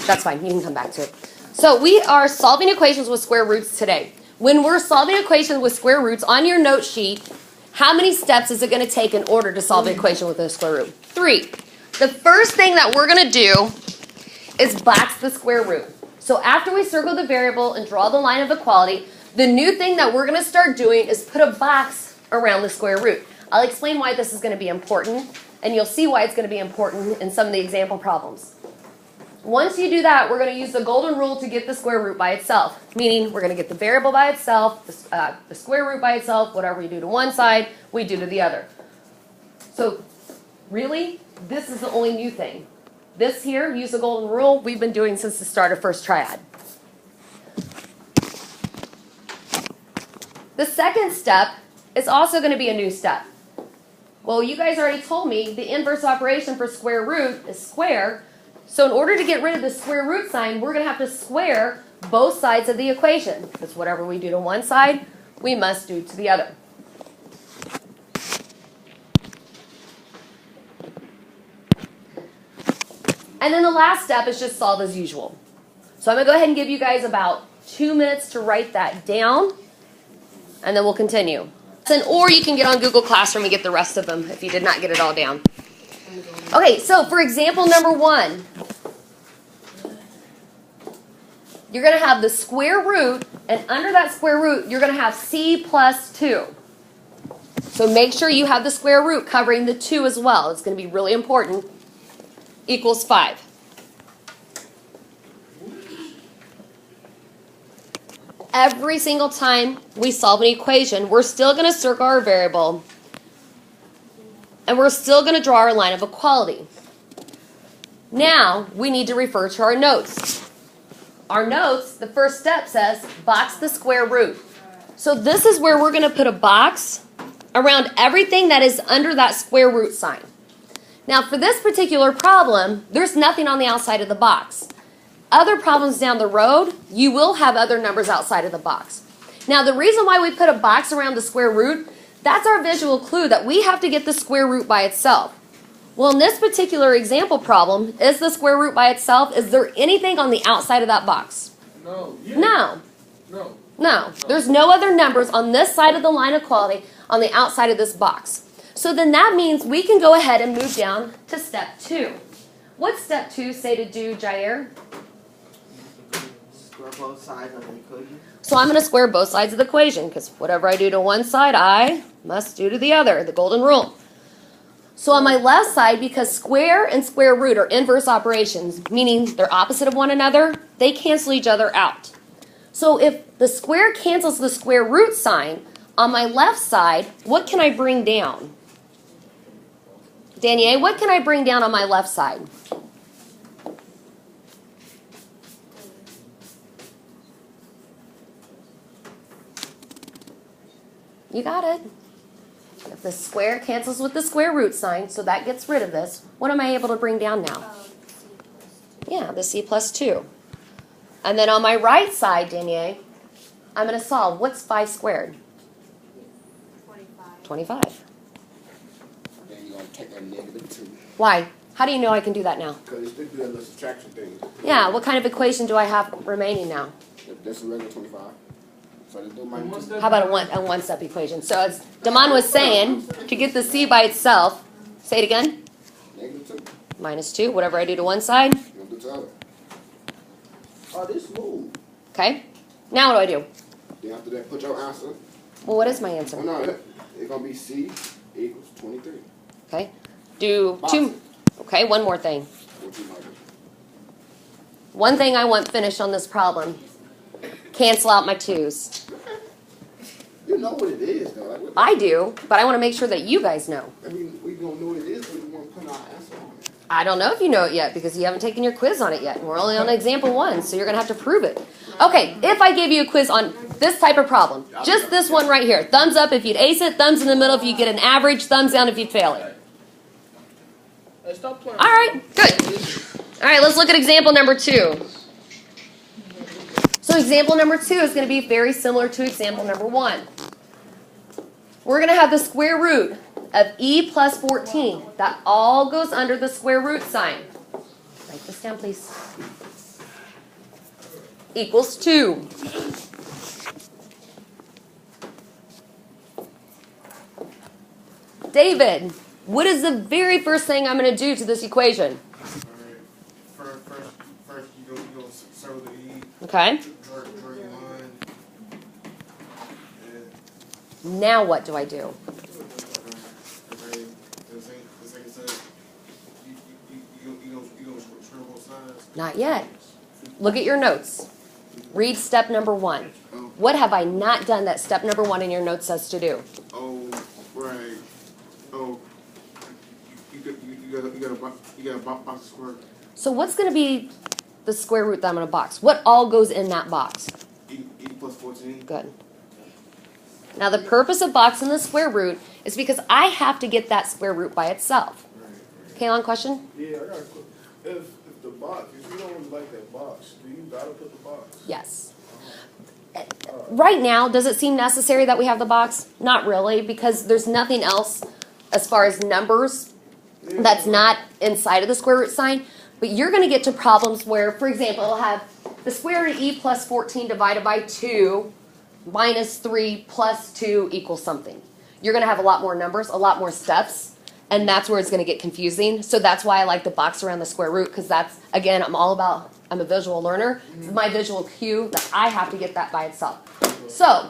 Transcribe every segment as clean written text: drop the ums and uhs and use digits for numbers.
that's fine. You can come back to it. So we are solving equations with square roots today. When we're solving equations with square roots, on your note sheet, how many steps is it going to take in order to solve an equation with a square root? 3. The first thing that we're going to do is box the square root. So after we circle the variable and draw the line of equality, the new thing that we're going to start doing is put a box around the square root. I'll explain why this is going to be important, and you'll see why it's going to be important in some of the example problems. Once you do that, we're going to use the golden rule to get the square root by itself, meaning we're going to get the variable by itself, the square root by itself, whatever we do to one side, we do to the other. So really, this is the only new thing. This here, use the golden rule, we've been doing since the start of first triad. The second step is also going to be a new step. Well, you guys already told me the inverse operation for square root is square. So in order to get rid of the square root sign, we're going to have to square both sides of the equation. Because whatever we do to one side, we must do to the other. And then the last step is just solve as usual. So I'm going to go ahead and give you guys about 2 minutes to write that down. And then we'll continue. Or you can get on Google Classroom and get the rest of them if you did not get it all down. Okay, so for example number 1, you're going to have the square root, and under that square root, you're going to have c plus 2. So make sure you have the square root covering the 2 as well. It's going to be really important. Equals 5. Every single time we solve an equation, we're still going to circle our variable, and we're still going to draw our line of equality. Now, we need to refer to our notes. Our notes, the first step says, box the square root. So this is where we're going to put a box around everything that is under that square root sign. Now, for this particular problem, there's nothing on the outside of the box. Other problems down the road, you will have other numbers outside of the box. Now, the reason why we put a box around the square root, that's our visual clue that we have to get the square root by itself. Well, in this particular example problem, is the square root by itself? Is there anything on the outside of that box? No. Yeah. No. No. No. There's no other numbers on this side of the line of equality on the outside of this box. So then that means we can go ahead and move down to step 2. What's step 2 say to do, Jair? Square both sides of the equation. So I'm going to square both sides of the equation because whatever I do to one side, I must do to the other, the golden rule. So on my left side, because square and square root are inverse operations, meaning they're opposite of one another, they cancel each other out. So if the square cancels the square root sign, on my left side, what can I bring down? Danielle, what can I bring down on my left side? You got it. If the square cancels with the square root sign, so that gets rid of this, what am I able to bring down now? Yeah, the c plus 2. And then on my right side, Danielle, I'm going to solve. What's 5 squared? 25. Then you're going to take that negative 2. Why? How do you know I can do that now? Because it's still doing the subtraction thing. Yeah, what kind of equation do I have remaining now? That's a regular 25. So they do minus 2. How about a one-step equation? So as Damon was saying, to get the c by itself, say it again. Negative 2. Minus 2, whatever I do to one side. You're going to do to the other. Oh, this move. Okay. Now what do? Then after that, put your answer. Well, what is my answer? Oh, no, it's going to be C equals 23. Okay. Do 2. Okay, one more thing. What you like? One thing I want finished on this problem. Cancel out my 2's. You know what it is, though. Like, I do, but I want to make sure that you guys know. I mean, we don't know what it is, but we want to put our answer on it. I don't know if you know it yet because you haven't taken your quiz on it yet. And we're only on example 1, so you're going to have to prove it. Okay, if I gave you a quiz on this type of problem, just this one right here. Thumbs up if you'd ace it, thumbs in the middle if you get an average, thumbs down if you'd fail it. Stop playing. All right, good. All right, let's look at example number 2. So example number 2 is going to be very similar to example number 1. We're going to have the square root of e plus 14. That all goes under the square root sign. Write this down, please. equals 2. David, what is the very first thing I'm going to do to this equation? Alright, first you go circle the E. Okay. Draw your line. Now what do I do? Okay, the second side, you go square both sides. Not yet. Look at your notes. Read step number 1. What have I not done that step number 1 in your notes says to do? Oh, right. Oh, you got a box of square. So what's going to be the square root that I'm going to box? What all goes in that box? E plus 14. Good. Now the purpose of boxing the square root is because I have to get that square root by itself. Right. Kaylon, question? Yeah, I got a question. If the box, if you don't really like that box, do you gotta put the box? Yes. Right now, does it seem necessary that we have the box? Not really, because there's nothing else as far as numbers that's not inside of the square root sign. But you're going to get to problems where, for example, it'll have the square root of e plus 14 divided by 2 minus 3 plus 2 equals something. You're going to have a lot more numbers, a lot more steps, and that's where it's going to get confusing. So that's why I like the box around the square root, because that's, again, I'm a visual learner. It's my visual cue that I have to get that by itself. So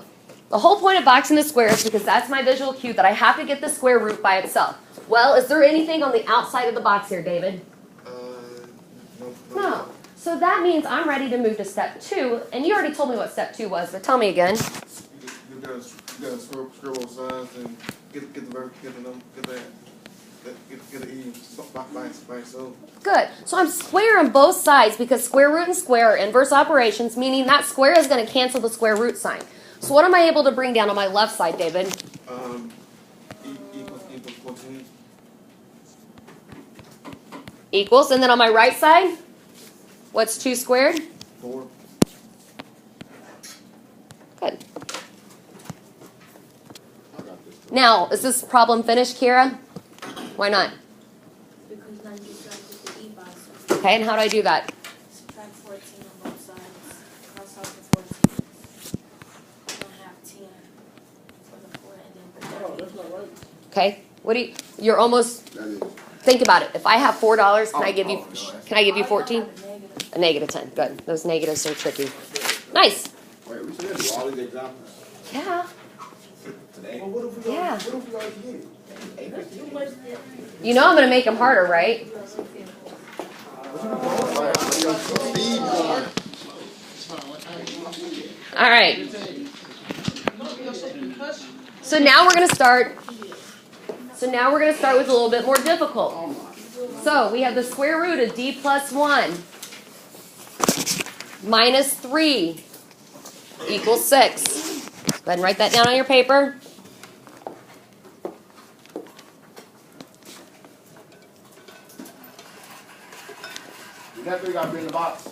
the whole point of boxing the square is because that's my visual cue that I have to get the square root by itself. Well, is there anything on the outside of the box here, David? No. So that means I'm ready to move to step 2, and you already told me what step 2 was, but tell me again. You gotta square both sides and get the E by itself. Good. So I'm square on both sides because square root and square are inverse operations, meaning that square is going to cancel the square root sign. So what am I able to bring down on my left side, David? E plus 14. Equals. And then on my right side, what's 2 squared? 4. Good. Now, is this problem finished, Kira? Why not? Because now you subtract the e box. Okay, and how do I do that? Subtract 14 on both sides. Cross out the 14. You don't have 10 for the 4 and then put Oh, that's not right. Okay. You're almost, think about it. If I have $4, can I give you 14? A negative 10. Good. Those negatives are tricky. Nice. Wait, we should do all these examples Yeah. today. Well, what if we Yeah. already did it? You know I'm going to make them harder, right? All right. So now we're going to start. So now we're going to start with a little bit more difficult. So we have the square root of d plus 1 minus 3 equals 6. Go ahead and write that down on your paper. That three gotta be in the box.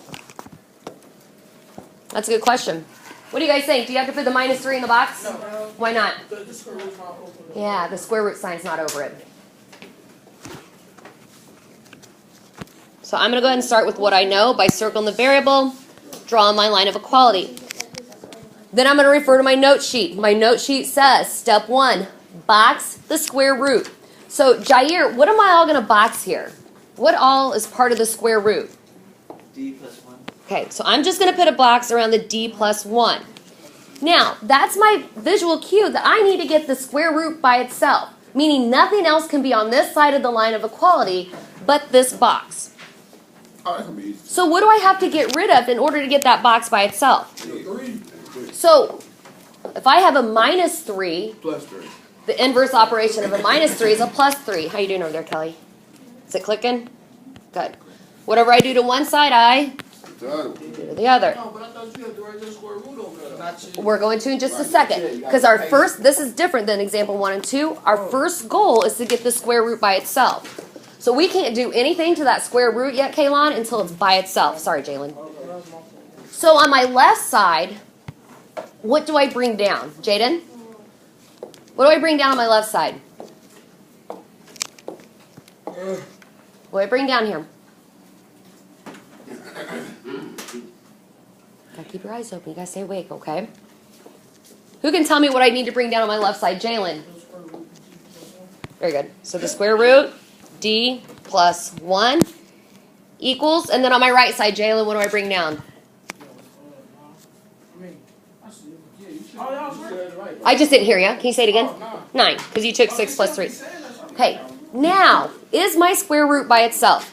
That's a good question. What do you guys think? Do you have to put the minus 3 in the box? No. Why not? The square root's not open. Yeah, the square root sign's not over it. So I'm going to go ahead and start with what I know by circling the variable, drawing my line of equality. Then I'm going to refer to my note sheet. My note sheet says, step 1, box the square root. So, Jair, what am I all going to box here? What all is part of the square root? D plus 1. Okay, so I'm just going to put a box around the d plus 1. Now, that's my visual cue that I need to get the square root by itself, meaning nothing else can be on this side of the line of equality but this box. Oh, that can be easy. So what do I have to get rid of in order to get that box by itself? 3 So if I have a minus 3, plus 3. the inverse operation of a minus 3 is a plus 3. How you doing over there, Kelly? Is it clicking? Good. Whatever I do to one side, I do to the other. No, but I thought you had to write the square root over there. We're going to in just a second. Because our first, this is different than example 1 and 2. Our first goal is to get the square root by itself. So we can't do anything to that square root yet, Kaylon, until it's by itself. Sorry, Jalen. So on my left side, what do I bring down? Jaden? What do I bring down on my left side? What do I bring down here? Gotta keep your eyes open. You gotta stay awake, okay? Who can tell me what I need to bring down on my left side? Jalen. Very good. So the square root, D plus 1 equals, and then on my right side, Jalen, what do I bring down? I just didn't hear you. Can you say it again? 9, because you took 6 plus 3. Okay, now, is my square root by itself?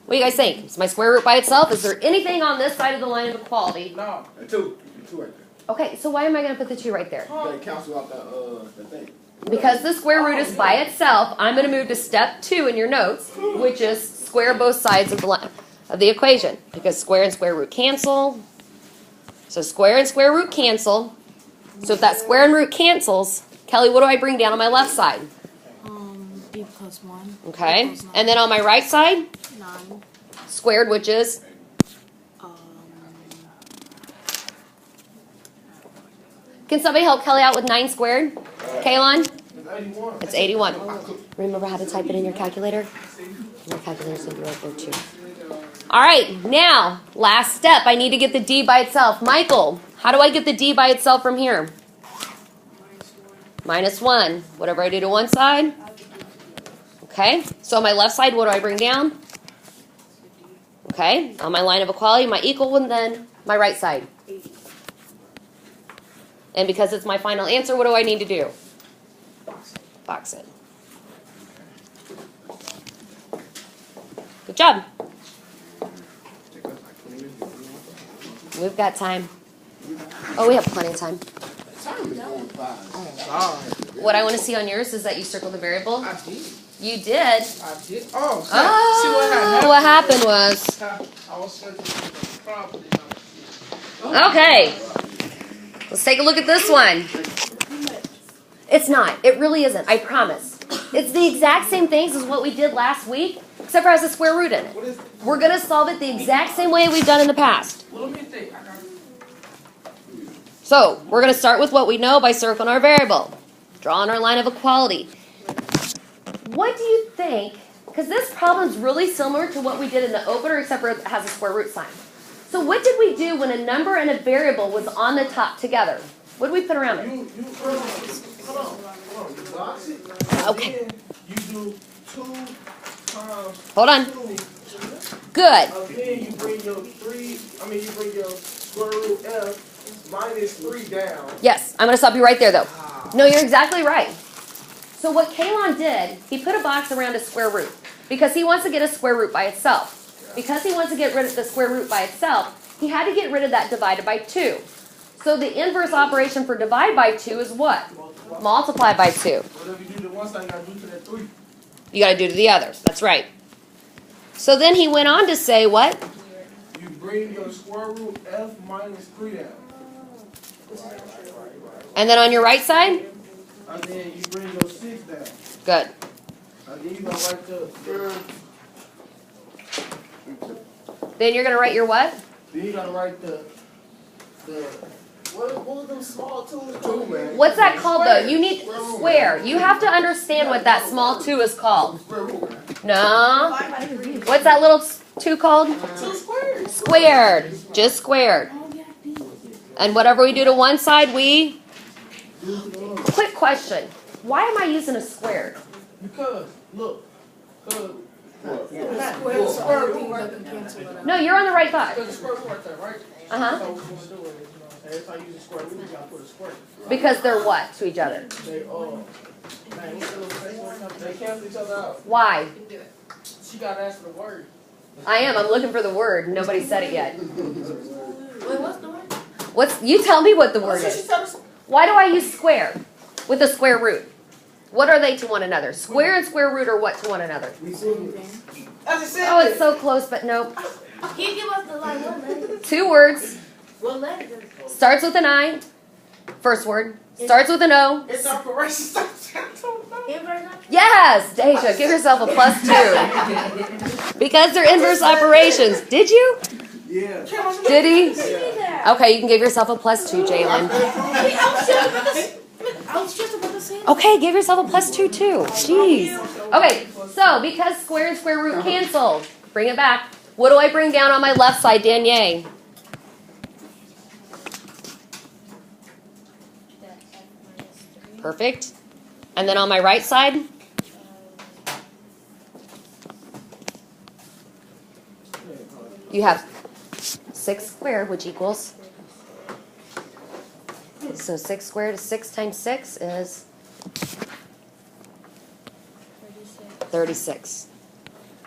What do you guys think? Is my square root by itself? Is there anything on this side of the line of equality? No. And two right there. Okay, so why am I going to put the 2 right there? You gotta cancel out the thing. Because the square root is by itself, I'm going to move to step 2 in your notes, which is square both sides of the equation. Because square and square root cancel. So square and square root cancel. So if that square and root cancels, Kelly, what do I bring down on my left side? D plus 1. Okay, equals 9. and then on my right side, 9. squared, which is? Can somebody help Kelly out with 9 squared? Kaylon? It's 81. It's 81. Remember how to type it in your calculator? Your calculator's going to be right there too. All right, now, last step. I need to get the D by itself. Michael, how do I get the D by itself from here? Minus 1. Whatever I do to one side. Okay, so on my left side, what do I bring down? Okay, on my line of equality, my equal one, then my right side. And because it's my final answer, what do I need to do? Box it. Good job. We've got time. Oh, we have plenty of time. Time is going by. Oh, What I want to see on yours is that you circle the variable. I did. You did. I did. Oh, see, Oh, what happened was. I was searching for the property. Okay. Let's take a look at this one. It's not. It really isn't. I promise. It's the exact same things as what we did last week, except for it has a square root in it. What is it? We're going to solve it the exact same way we've done in the past. Well, let me think. I got it. So, we're going to start with what we know by circling our variable. Drawing our line of equality. What do you think, because this problem's really similar to what we did in the opener, except for it has a square root sign. So what did we do when a number and a variable was on the top together? What did we put around it? You hold on. You box it. Okay. Then you do 2 times Hold on. 2. Good. Then you bring your you bring your square root f minus 3 down. Yes, I'm going to stop you right there, though. No, you're exactly right. So what Kaylon did, he put a box around a square root because he wants to get a square root by itself. Because he wants to get rid of the square root by itself, he had to get rid of that divided by 2. So the inverse operation for divide by 2 is what? Multiply by 2. Whatever you do to one side, you got to do to that 3. You got to do to the other. That's right. So then he went on to say what? You bring your square root f minus 3 down. And then on your right side? And then you bring your 6 down. Good. And then you gonna write the third. Then you're going to write your what? Then you gotta write the what was them small 2s? 2, man. What's that called, though? You need square. You have to understand what that small 2 is called. Square root, man. No. What's that little 2 called? 2 squared. Squared. Just squared. And whatever we do to one side, we... Quick question. Why am I using a squared? Because, look, the Square root right there. No, you're on the right thought. Because the square root right there, right? Uh-huh. So we're gonna do it, you know what I'm saying? Every time you use a square root, you gotta put a square. Because they're what to each other? They, man, they cancel each other out. Why? She gotta ask for the word. I am. I'm looking for the word. Nobody said it yet. Wait, what's the word? You tell me what the word is. Why do I use square with a square root? What are they to one another? Square and square root are what to one another? Oh, it's so close, but nope. Can you give us the like what letter? 2 words. What letter? Starts with an I. First word. Starts with an O. It's operation. Inverse? Yes, Deja, give yourself a +2. Because they're inverse operations. Did you? Yeah. Did he? that. Okay, you can give yourself a +2, Jalen. I was just about to say that. Okay, give yourself a +2 too. Jeez. Okay, so because square and square root cancel, bring it back. What do I bring down on my left side, Danielle? Perfect. And then on my right side, you have 6 squared, which equals. So 6 squared is 6 times 6 is 36.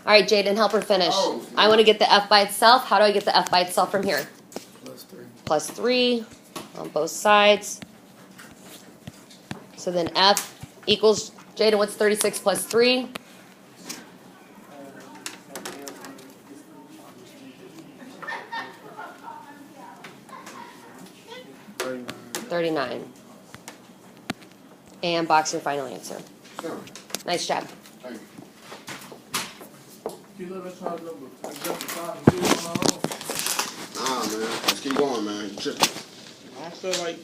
All right, Jaden, help her finish. Oh, I want to get the f by itself. How do I get the f by itself from here? +3. Plus 3 on both sides. So then f equals, Jaden, what's 36 plus 3? $39. 39. And box your final answer. Sure. Nice job. Thank you. You let us try to adjust the time and do it on our own. Nah, man. Let's keep going, man. You tripping. I feel like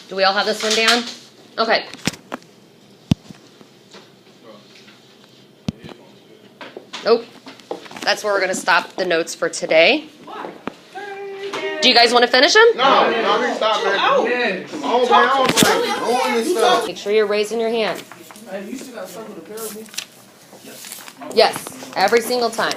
Do we all have this one down? Okay. Nope. That's where we're going to stop the notes for today. Do you guys want to finish them? No, we stop, man. yeah. On, man. On this stuff. Make sure you're raising your hand. Hey, you still got something to pair with me? Yes, every single time.